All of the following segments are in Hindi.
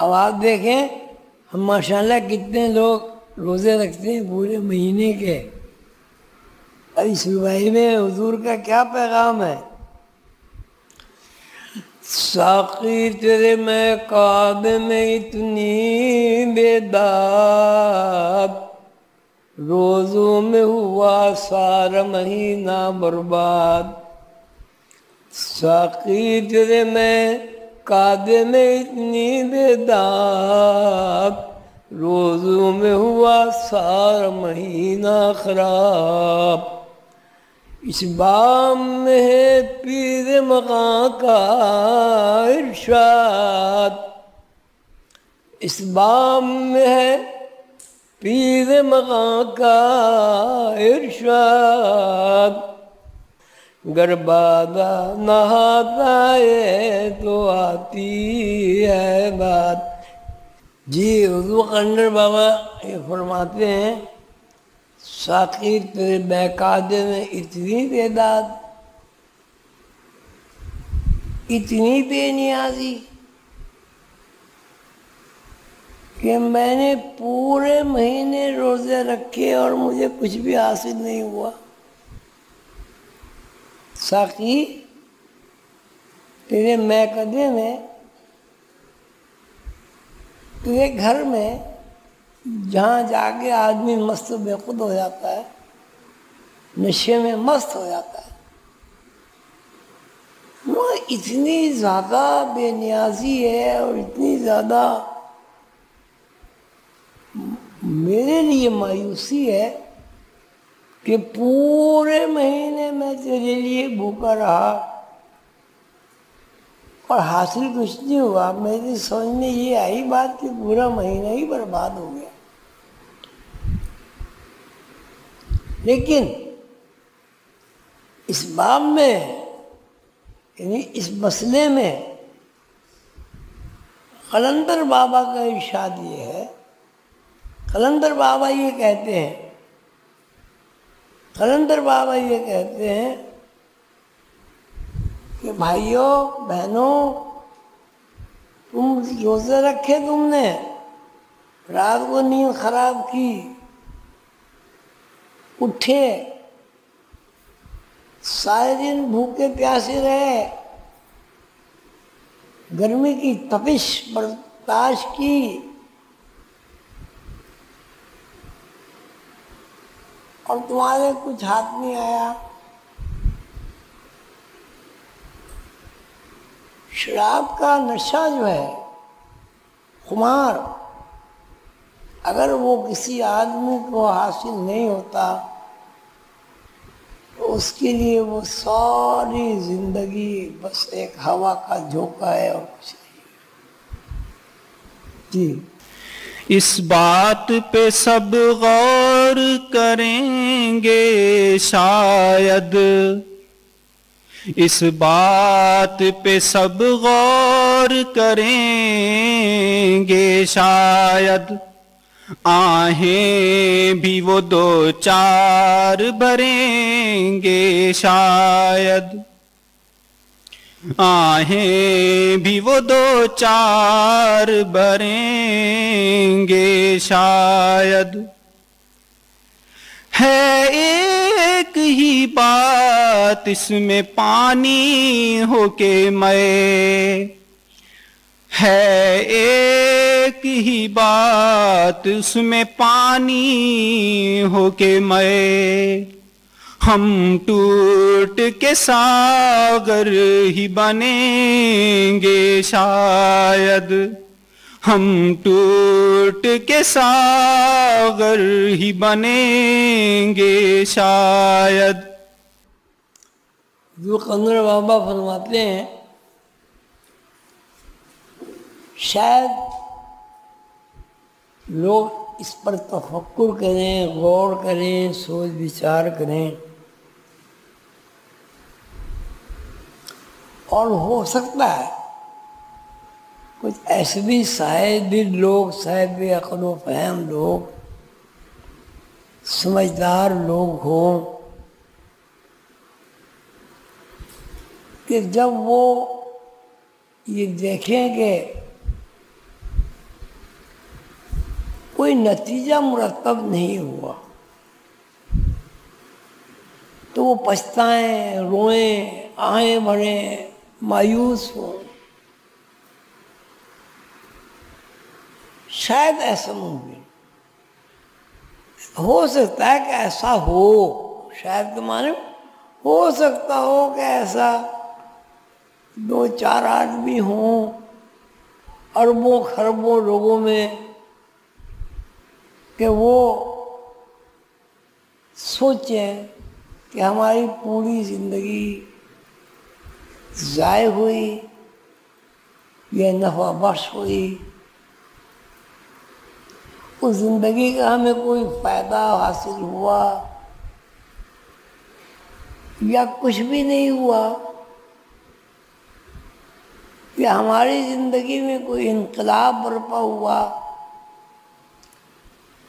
अब आप देखें, हम माशाल्लाह कितने लोग रोज़े रखते हैं पूरे महीने के। अब इस रुबाई में हुजूर का क्या पैगाम है? साक़ी तेरे मैं काबे में इतनी बेदाद, रोज़ों में हुआ सारा महीना बर्बाद। साक़ी तेरे मैं काबे में इतनी बेदाद, रोज़ों में हुआ सारा महीना खराब। इस बाम में है पीर मकां का इरशाद, इस बाम में है पीर मकां का इरशाद। गरबादा नहाता है तो आती है बात। जी हुजूर कलंदर बाबा ये फरमाते हैं, साक़ी तेरे बैकादे में इतनी बेदाद, इतनी बेनियाजी कि मैंने पूरे महीने रोज़े रखे और मुझे कुछ भी हासिल नहीं हुआ। साक़ी तेरे मैकदे में, तेरे घर में जहाँ जाके आदमी मस्त बेखुद हो जाता है, नशे में मस्त हो जाता है, वो इतनी ज़्यादा बेनियाजी है और इतनी ज़्यादा मेरे लिए मायूसी है कि पूरे महीने में तेरे लिए भूखा रहा और हासिल कुछ नहीं हुआ। मेरी समझ में ये आई बात कि पूरा महीना ही बर्बाद हो गया। लेकिन इस बाब में, यानी इस मसले में कलंदर बाबा का इरशाद ये है, कलंदर बाबा ये कहते हैं, कलंदर बाबा ये कहते हैं कि भाइयों बहनों, तुम रोज़े रखे, तुमने रात को नींद खराब की, उठे, सारे दिन भूखे प्यासे रहे, गर्मी की तपिश बर्दाश्त की, और तुम्हारे कुछ हाथ नहीं आया। शराब का नशा जो है, खुमार, अगर वो किसी आदमी को हासिल नहीं होता तो उसके लिए वो सारी जिंदगी बस एक हवा का झोंका है और कुछ नहीं। जी, इस बात पे सब गौर करेंगे शायद, इस बात पे सब गौर करेंगे शायद, आहें भी वो दो चार भरेंगे शायद, आहें भी वो दो चार भरेंगे शायद। है एक ही बात इसमें पानी होके मैं, है एक ही बात उसमें पानी होके मैं, हम टूट के सागर ही बनेंगे शायद, हम टूट के सागर ही बनेंगे शायद। जो कलंदर बाबा फरमाते हैं, शायद लोग इस पर तफक्कुर करें, गौर करें, सोच विचार करें, और हो सकता है कुछ ऐसे भी साहिब लोग, साहिब अक़ल व फ़हम लोग, समझदार लोग हों कि जब वो ये देखें कि कोई नतीजा मुरतब नहीं हुआ तो वो पछताएं, रोएं, आहें भरें, मायूस हों। शायद ऐसा मुमकिन हो सकता है कि ऐसा हो, शायद के माने हो सकता हो कि ऐसा 2-4 आदमी हों अरबों खरबों लोगों में कि वो सोचें कि हमारी पूरी जिंदगी ज़ाय हुई या नफा बख्श हुई, उस जिंदगी का हमें कोई फायदा हासिल हुआ या कुछ भी नहीं हुआ, या हमारी जिंदगी में कोई इनकलाब बरपा हुआ,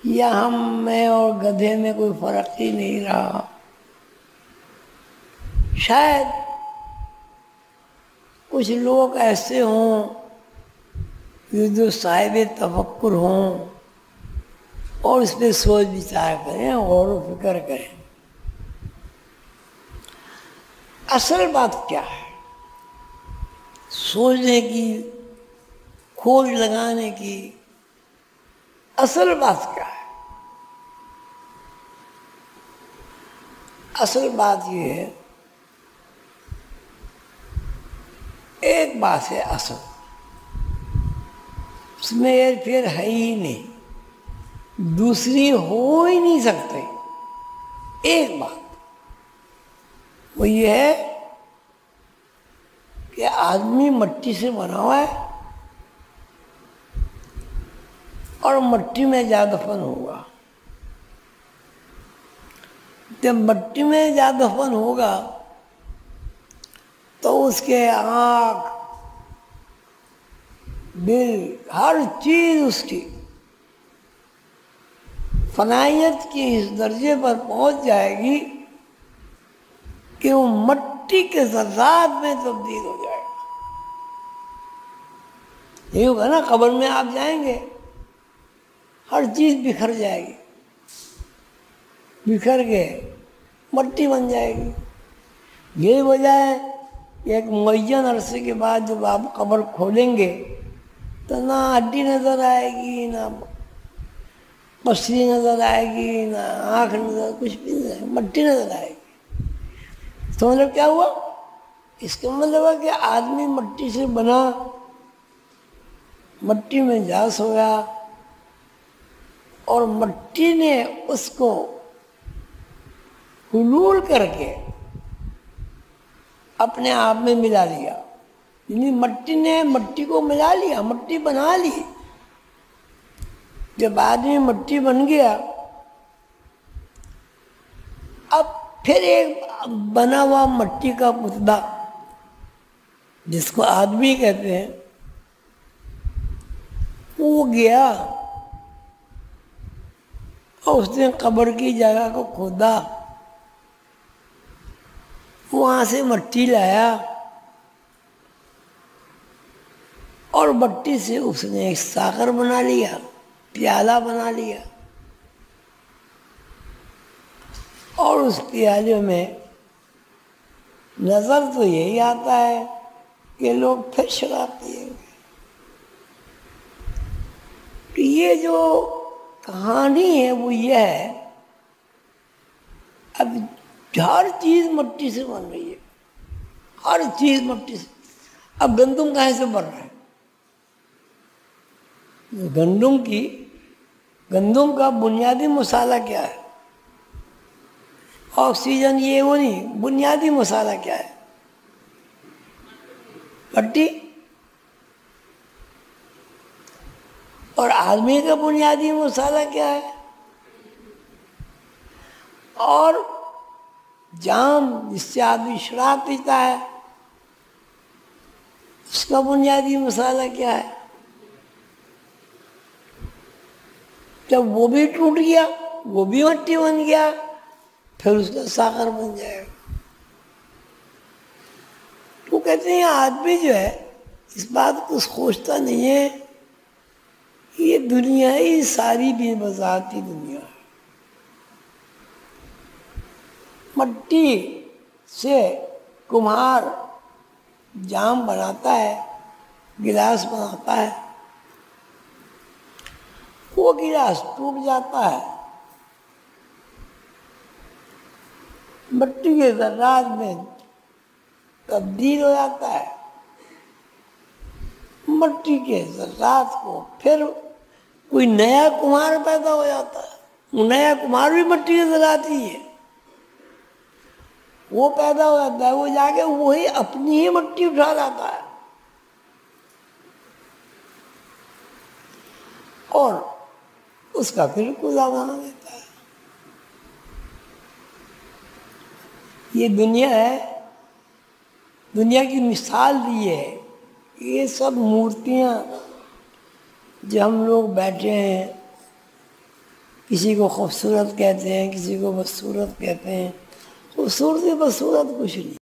या हम में और गधे में कोई फर्क ही नहीं रहा। शायद कुछ लोग ऐसे हों जो साहिब तफक्कुर हों और इस पर सोच विचार करें और फिक्र करें। असल बात क्या है? सोचने की, खोज लगाने की असल बात क्या है? असल बात ये है, एक बात है असल, उसमें ये फिर है ही नहीं, दूसरी हो ही नहीं सकती। एक बात वो ये है कि आदमी मट्टी से बना हुआ है और मट्टी में जा दफन होगा। जब मट्टी में जा दफन होगा तो उसके आँख, दिल, हर चीज उसकी फनाइयत की इस दर्जे पर पहुंच जाएगी कि वो मट्टी के ज़र्रात में तब्दील हो जाएगा। ये होगा ना, कब्र में आप जाएंगे, हर चीज बिखर जाएगी, बिखर के मट्टी बन जाएगी। यही वजह है कि एक मुअय्यन अरसे के बाद जब आप कब्र खोलेंगे तो ना हड्डी नजर आएगी, ना पसली नजर आएगी, ना आँख नजर, कुछ भी नहीं आएगी, मट्टी नजर आएगी। तो मतलब क्या हुआ? इसका मतलब है कि आदमी मट्टी से बना, मट्टी में जा सोया और मट्टी ने उसको हुलूल करके अपने आप में मिला लिया। यानी मट्टी ने मट्टी को मिला लिया, मट्टी बना ली। जब आदमी मट्टी बन गया, अब फिर एक बना हुआ मट्टी का पुतला जिसको आदमी कहते हैं, वो गया और उसने कब्र की जगह को खोदा, वहां से मट्टी लाया और मट्टी से उसने एक सागर बना लिया, प्याला बना लिया और उस प्याले में नजर तो यही आता है कि लोग फिर शराब पिएंगे। तो ये जो कहानी है वो ये है, अब हर चीज मट्टी से बन रही है, हर चीज मट्टी से। अब गंदुम कहाँ से बन रहा है? गंदुम का बुनियादी मसाला क्या है? ऑक्सीजन, ये वो नहीं, बुनियादी मसाला क्या है? मट्टी। और आदमी का बुनियादी मसाला क्या है? और जाम, जिससे आदमी शराब पीता है, उसका बुनियादी मसाला क्या है? जब वो भी टूट गया, वो भी मट्टी बन गया, फिर उसका सागर बन जाएगा। तो कहते हैं आदमी जो है इस बात को सोचता नहीं है ये दुनिया ही सारी बेबसाती दुनिया है। मट्टी से कुम्हार जाम बनाता है, गिलास बनाता है, वो गिलास टूट जाता है, मट्टी के जर्रात में तब्दील हो जाता है। मट्टी के जर्रात को फिर कोई नया कुम्हार पैदा हो जाता है, वो नया कुम्हार भी मट्टी के जर्रात ही है, वो पैदा हो जाता है, वो जाके वही अपनी ही मट्टी उठा लाता है और उसका फिर कुदा बना देता है। ये दुनिया है, दुनिया की मिसाल दी है। ये सब मूर्तियाँ जो हम लोग बैठे हैं, किसी को खूबसूरत कहते हैं, किसी को बदसूरत कहते हैं, खूबसूरत बदसूरत कुछ नहीं।